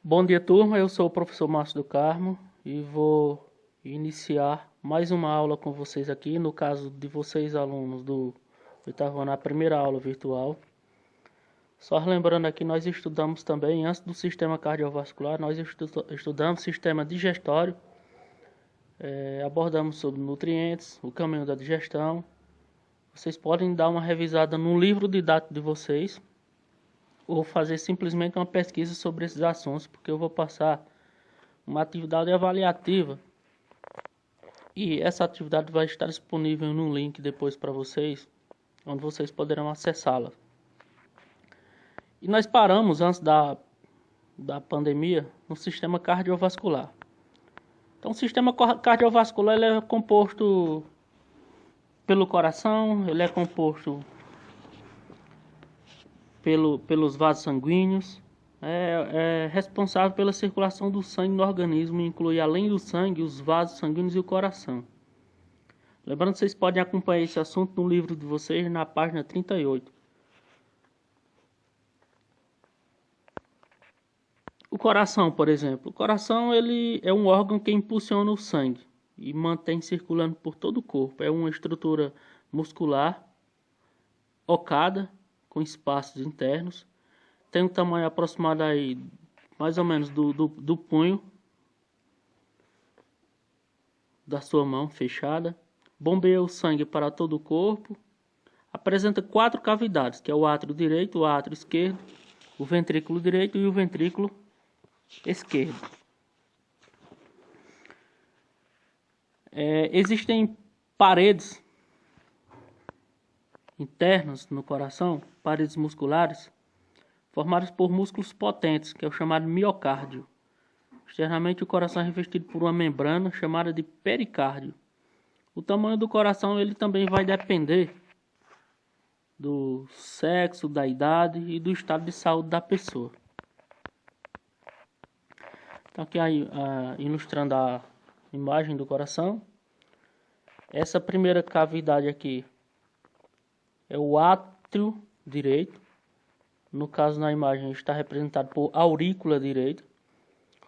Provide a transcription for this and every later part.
Bom dia, turma. Eu sou o professor Márcio do Carmo e vou iniciar mais uma aula com vocês aqui. No caso de vocês, alunos do oitavo ano, a primeira aula virtual. Só lembrando aqui, nós estudamos também, antes do sistema cardiovascular, nós estudamos sistema digestório, abordamos sobre nutrientes, o caminho da digestão. Vocês podem dar uma revisada no livro didático de vocês, ou fazer simplesmente uma pesquisa sobre esses assuntos, porque eu vou passar uma atividade avaliativa e essa atividade vai estar disponível no link depois para vocês, onde vocês poderão acessá-la. E nós paramos antes da pandemia no sistema cardiovascular. Então, o sistema cardiovascular ele é composto pelo coração, ele é composto pelos vasos sanguíneos, é responsável pela circulação do sangue no organismo, inclui além do sangue, os vasos sanguíneos e o coração. Lembrando que vocês podem acompanhar esse assunto no livro de vocês, na página 38. O coração, por exemplo. O coração ele é um órgão que impulsiona o sangue e mantém circulando por todo o corpo. É uma estrutura muscular, ocada, com espaços internos. Tem um tamanho aproximado aí, mais ou menos do punho da sua mão fechada. Bombeia o sangue para todo o corpo. Apresenta 4 cavidades, que é o átrio direito, o átrio esquerdo, o ventrículo direito e o ventrículo esquerdo. Existem paredes internas no coração, paredes musculares, formadas por músculos potentes, que é o chamado miocárdio. Externamente, o coração é revestido por uma membrana chamada de pericárdio. O tamanho do coração ele também vai depender do sexo, da idade e do estado de saúde da pessoa. Então, aqui ilustrando a imagem do coração. Essa primeira cavidade aqui é o átrio direito. No caso, na imagem, está representado por aurícula direita.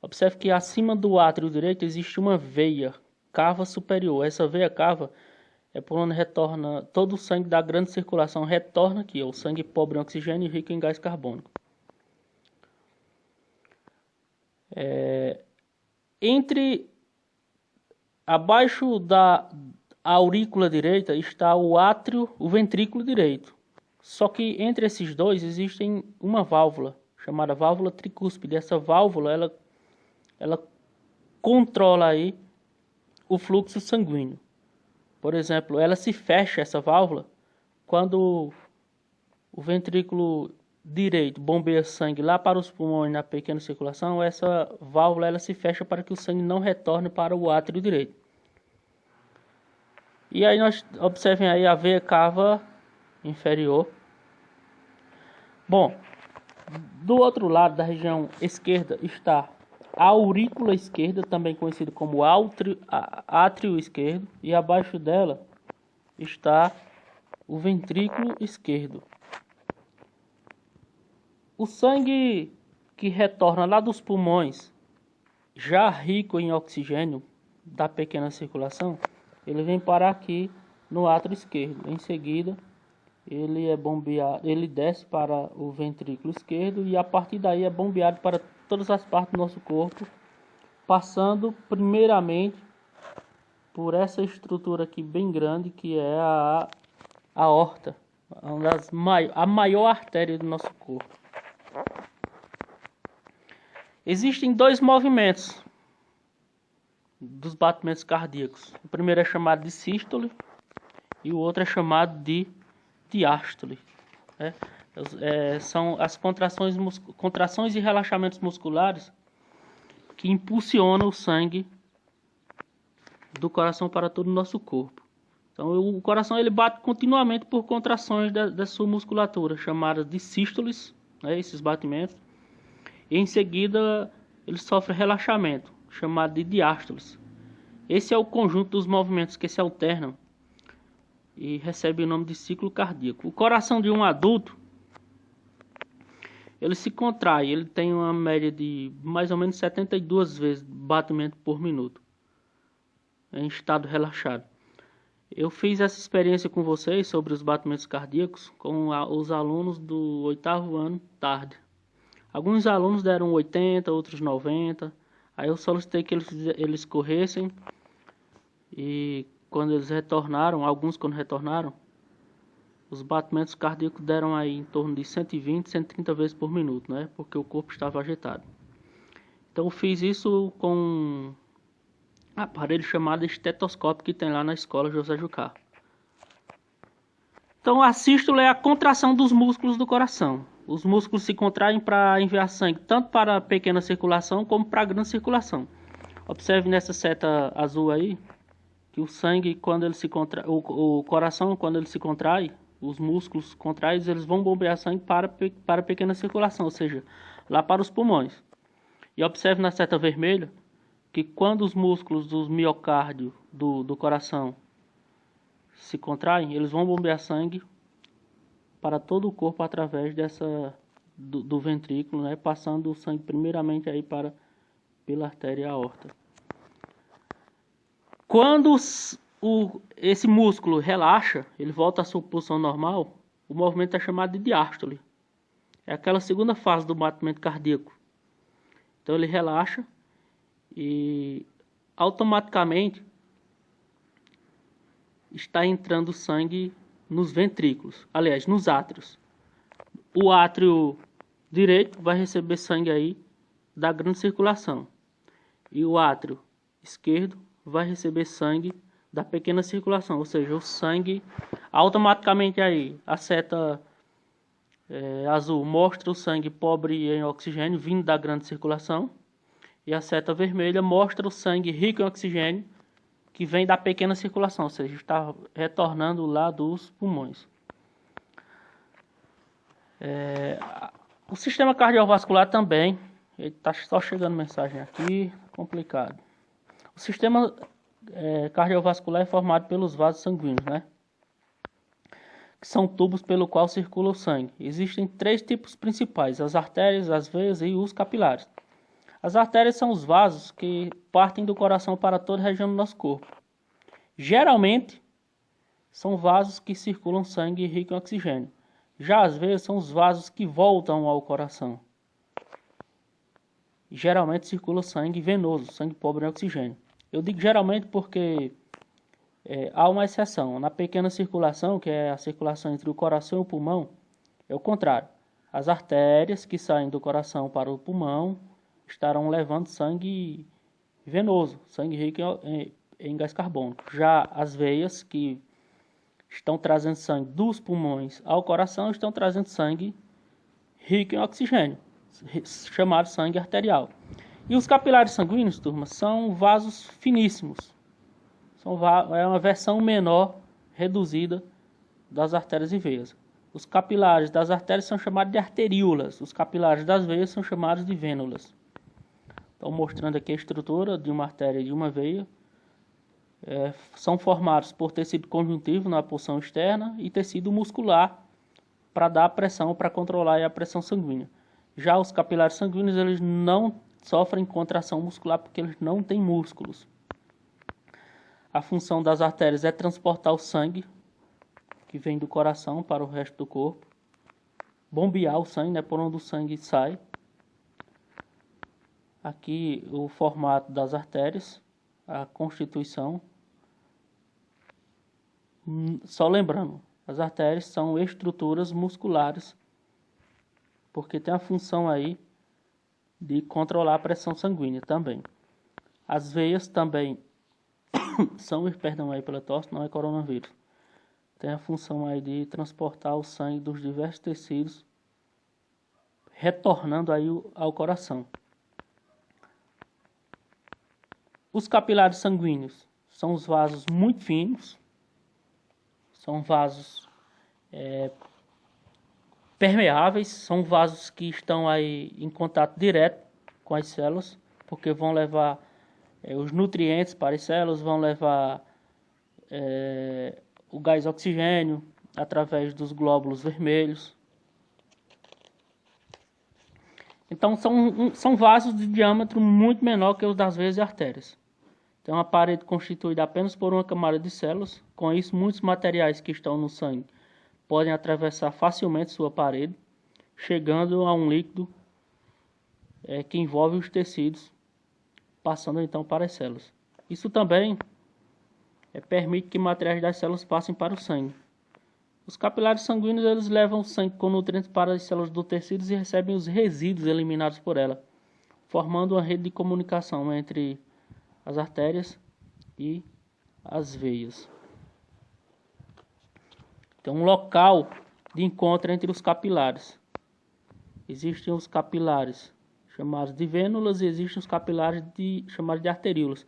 Observe que acima do átrio direito existe uma veia cava superior. Essa veia cava é por onde retorna todo o sangue da grande circulação, retorna aqui, o sangue pobre em oxigênio e rico em gás carbônico. Abaixo da aurícula direita está o átrio, o ventrículo direito. Só que entre esses dois existem uma válvula, chamada válvula tricúspide. Essa válvula, ela controla aí o fluxo sanguíneo. Por exemplo, ela se fecha, essa válvula, quando o ventrículo direito bombeia sangue lá para os pulmões na pequena circulação, essa válvula ela se fecha para que o sangue não retorne para o átrio direito. E aí nós observem aí a veia cava inferior. Bom, do outro lado da região esquerda está a aurícula esquerda, também conhecido como átrio esquerdo, e abaixo dela está o ventrículo esquerdo. O sangue que retorna lá dos pulmões, já rico em oxigênio da pequena circulação, ele vem parar aqui no átrio esquerdo. Em seguida, ele é bombeado, ele desce para o ventrículo esquerdo e a partir daí é bombeado para todas as partes do nosso corpo, passando primeiramente por essa estrutura aqui bem grande que é a aorta, a maior artéria do nosso corpo. Existem 2 movimentos dos batimentos cardíacos. O primeiro é chamado de sístole e o outro é chamado de diástole. São as contrações e relaxamentos musculares que impulsionam o sangue do coração para todo o nosso corpo. Então, o coração ele bate continuamente por contrações da sua musculatura, chamadas de sístoles, esses batimentos. E em seguida, ele sofre relaxamento, chamado de diástoles. Esse é o conjunto dos movimentos que se alternam e recebe o nome de ciclo cardíaco. O coração de um adulto ele se contrai, ele tem uma média de mais ou menos 72 vezes batimento por minuto, em estado relaxado. Eu fiz essa experiência com vocês sobre os batimentos cardíacos com os alunos do 8º ano tarde. Alguns alunos deram 80, outros 90. Aí eu solicitei que eles corressem. E quando eles retornaram, alguns quando retornaram, os batimentos cardíacos deram aí em torno de 120, 130 vezes por minuto, né? Porque o corpo estava agitado. Então eu fiz isso com um aparelho chamado estetoscópio que tem lá na escola José Jucá. Então a sístole é a contração dos músculos do coração. Os músculos se contraem para enviar sangue tanto para a pequena circulação como para a grande circulação. Observe nessa seta azul aí que o sangue, quando ele se contrai, o coração, quando ele se contrai, os músculos contraídos, eles vão bombear sangue para a pequena circulação, ou seja, lá para os pulmões. E observe na seta vermelha que quando os músculos dos miocárdio do coração se contraem, eles vão bombear sangue para todo o corpo através do ventrículo, né, passando o sangue primeiramente aí pela artéria aorta. Quando esse músculo relaxa, ele volta à sua posição normal, o movimento é chamado de diástole. É aquela segunda fase do batimento cardíaco. Então ele relaxa e automaticamente está entrando sangue nos ventrículos, aliás, nos átrios. O átrio direito vai receber sangue aí da grande circulação e o átrio esquerdo vai receber sangue da pequena circulação, ou seja, o sangue automaticamente aí, a seta azul mostra o sangue pobre em oxigênio vindo da grande circulação e a seta vermelha mostra o sangue rico em oxigênio que vem da pequena circulação, ou seja, está retornando lá dos pulmões. O sistema cardiovascular também, está só chegando mensagem aqui, complicado. O sistema cardiovascular é formado pelos vasos sanguíneos, né? Que são tubos pelo qual circula o sangue. Existem 3 tipos principais, as artérias, as veias e os capilares. As artérias são os vasos que partem do coração para toda a região do nosso corpo. Geralmente, são vasos que circulam sangue rico em oxigênio. Já as veias são os vasos que voltam ao coração. Geralmente circula sangue venoso, sangue pobre em oxigênio. Eu digo geralmente porque há uma exceção. Na pequena circulação, que é a circulação entre o coração e o pulmão, é o contrário. As artérias que saem do coração para o pulmão estarão levando sangue venoso, sangue rico em gás carbônico. Já as veias que estão trazendo sangue dos pulmões ao coração estão trazendo sangue rico em oxigênio, chamado sangue arterial. E os capilares sanguíneos, turma, são vasos finíssimos. É uma versão menor, reduzida, das artérias e veias. Os capilares das artérias são chamados de arteríolas. Os capilares das veias são chamados de vênulas. Estou mostrando aqui a estrutura de uma artéria e de uma veia. São formados por tecido conjuntivo na porção externa e tecido muscular para dar pressão, para controlar a pressão sanguínea. Já os capilares sanguíneos, eles não sofrem contração muscular porque eles não têm músculos. A função das artérias é transportar o sangue que vem do coração para o resto do corpo, bombear o sangue, né, por onde o sangue sai. Aqui o formato das artérias, a constituição. Só lembrando, as artérias são estruturas musculares, porque tem a função aí de controlar a pressão sanguínea também. As veias também são, perdão aí pela tosse, não é coronavírus. Tem a função aí de transportar o sangue dos diversos tecidos, retornando aí ao coração. Os capilares sanguíneos são os vasos muito finos, são vasos permeáveis, são vasos que estão aí em contato direto com as células, porque vão levar os nutrientes para as células, vão levar o gás oxigênio através dos glóbulos vermelhos. Então são vasos de diâmetro muito menor que os das veias e artérias. Tem uma parede constituída apenas por uma camada de células. Com isso, muitos materiais que estão no sangue podem atravessar facilmente sua parede, chegando a um líquido que envolve os tecidos, passando então para as células. Isso também permite que materiais das células passem para o sangue. Os capilares sanguíneos eles levam o sangue com nutrientes para as células do tecido e recebem os resíduos eliminados por ela, formando uma rede de comunicação entre as artérias e as veias. Tem um local de encontro entre os capilares. Existem os capilares chamados de vênulas e existem os capilares chamados de arteríolas.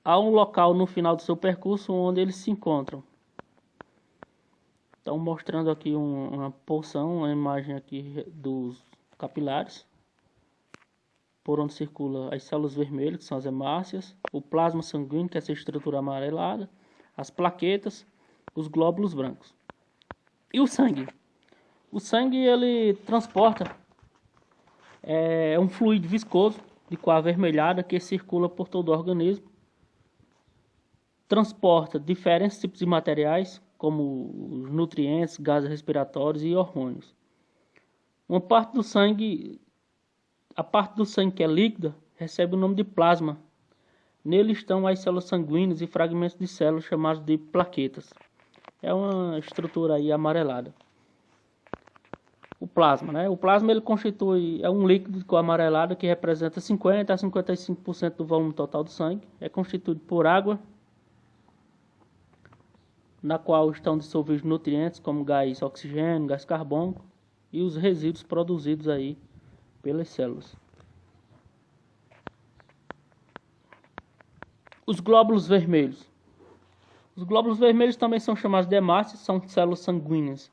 Há um local no final do seu percurso onde eles se encontram. Então, mostrando aqui uma porção, uma imagem aqui dos capilares, por onde circula as células vermelhas, que são as hemácias, o plasma sanguíneo, que é essa estrutura amarelada, as plaquetas, os glóbulos brancos. E o sangue? O sangue, ele transporta um fluido viscoso, de cor avermelhada, que circula por todo o organismo. Transporta diferentes tipos de materiais, como os nutrientes, gases respiratórios e hormônios. A parte do sangue que é líquida recebe o nome de plasma. Nele estão as células sanguíneas e fragmentos de células chamados de plaquetas. É uma estrutura aí amarelada. O plasma, né? O plasma ele é um líquido de cor amarelada que representa 50 a 55% do volume total do sangue. É constituído por água, na qual estão dissolvidos nutrientes como gás oxigênio, gás carbônico e os resíduos produzidos aí pelas células. Os glóbulos vermelhos. Os glóbulos vermelhos também são chamados de hemácias, são células sanguíneas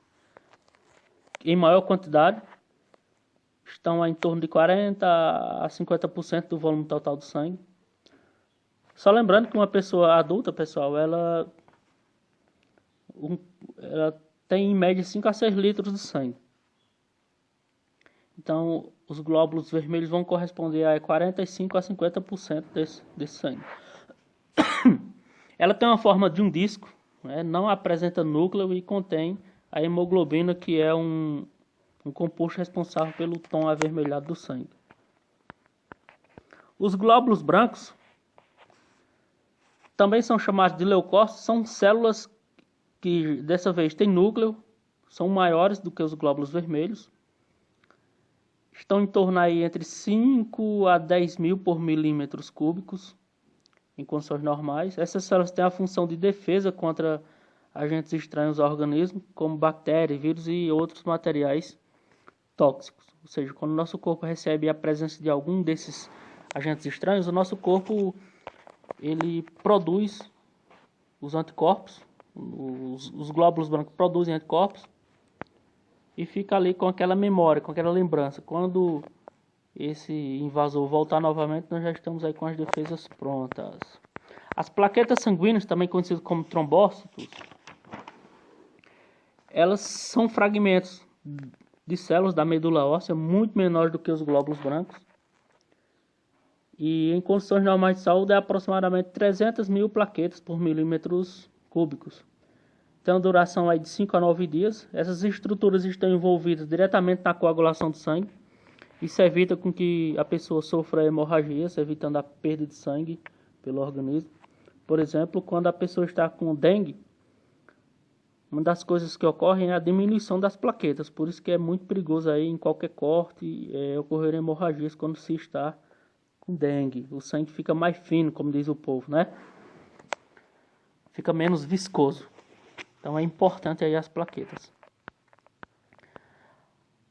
em maior quantidade. Estão em torno de 40 a 50% do volume total do sangue. Só lembrando que uma pessoa adulta, pessoal, ela tem em média 5 a 6 litros de sangue. Então, os glóbulos vermelhos vão corresponder a 45 a 50% desse sangue. Ela tem uma forma de um disco, né? Não apresenta núcleo e contém a hemoglobina, que é um composto responsável pelo tom avermelhado do sangue. Os glóbulos brancos também são chamados de leucócitos, são células que dessa vez têm núcleo, são maiores do que os glóbulos vermelhos. Estão em torno aí entre 5 a 10 mil por milímetros cúbicos, em condições normais. Essas células têm a função de defesa contra agentes estranhos ao organismo, como bactérias, vírus e outros materiais tóxicos. Ou seja, quando o nosso corpo recebe a presença de algum desses agentes estranhos, o nosso corpo ele produz os anticorpos, os glóbulos brancos produzem anticorpos e fica ali com aquela memória, com aquela lembrança. Quando esse invasor voltar novamente, nós já estamos aí com as defesas prontas. As plaquetas sanguíneas, também conhecidas como trombócitos, elas são fragmentos de células da medula óssea muito menores do que os glóbulos brancos. E em condições normais de saúde é aproximadamente 300 mil plaquetas por milímetros cúbicos. Tem uma duração aí de 5 a 9 dias. Essas estruturas estão envolvidas diretamente na coagulação do sangue. Isso evita com que a pessoa sofra hemorragias, evitando a perda de sangue pelo organismo. Por exemplo, quando a pessoa está com dengue, uma das coisas que ocorrem é a diminuição das plaquetas. Por isso que é muito perigoso aí em qualquer corte ocorrer hemorragias quando se está com dengue. O sangue fica mais fino, como diz o povo, né? Fica menos viscoso. Então é importante aí as plaquetas.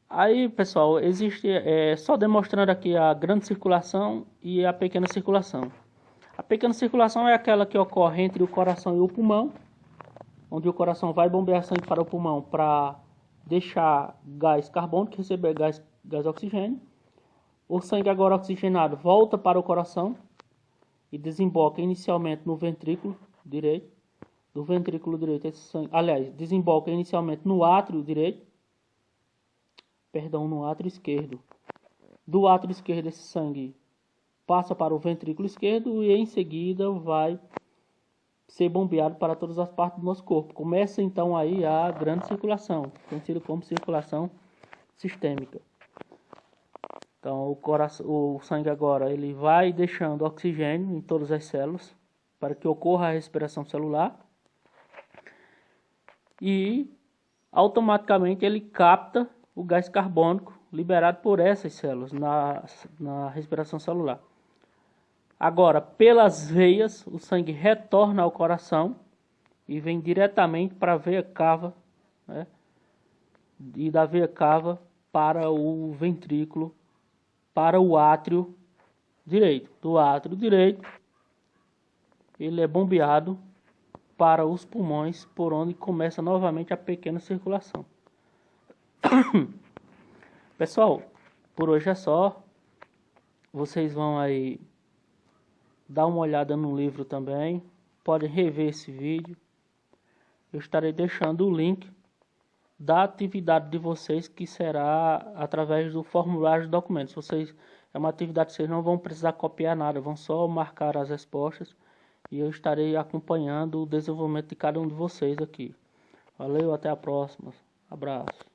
Aí, pessoal, existe só demonstrando aqui a grande circulação e a pequena circulação. A pequena circulação é aquela que ocorre entre o coração e o pulmão, onde o coração vai bombear sangue para o pulmão para deixar gás carbônico, receber gás oxigênio. O sangue agora oxigenado volta para o coração e desemboca inicialmente no ventrículo direito. Do ventrículo direito, esse sangue, aliás, desemboca inicialmente no átrio direito, no átrio esquerdo. Do átrio esquerdo esse sangue passa para o ventrículo esquerdo e em seguida vai ser bombeado para todas as partes do nosso corpo. Começa então aí a grande circulação, conhecida como circulação sistêmica. Então o sangue agora ele vai deixando oxigênio em todas as células para que ocorra a respiração celular e automaticamente ele capta o gás carbônico liberado por essas células na respiração celular. Agora, pelas veias, o sangue retorna ao coração e vem diretamente para a veia cava, né? E da veia cava para o ventrículo, para o átrio direito. Do átrio direito, ele é bombeado para os pulmões, por onde começa novamente a pequena circulação. Pessoal, por hoje é só. Vocês vão aí dar uma olhada no livro também. Podem rever esse vídeo. Eu estarei deixando o link da atividade de vocês, que será através do formulário de documentos. É uma atividade que vocês não vão precisar copiar nada, vão só marcar as respostas e eu estarei acompanhando o desenvolvimento de cada um de vocês aqui. Valeu, até a próxima. Abraço.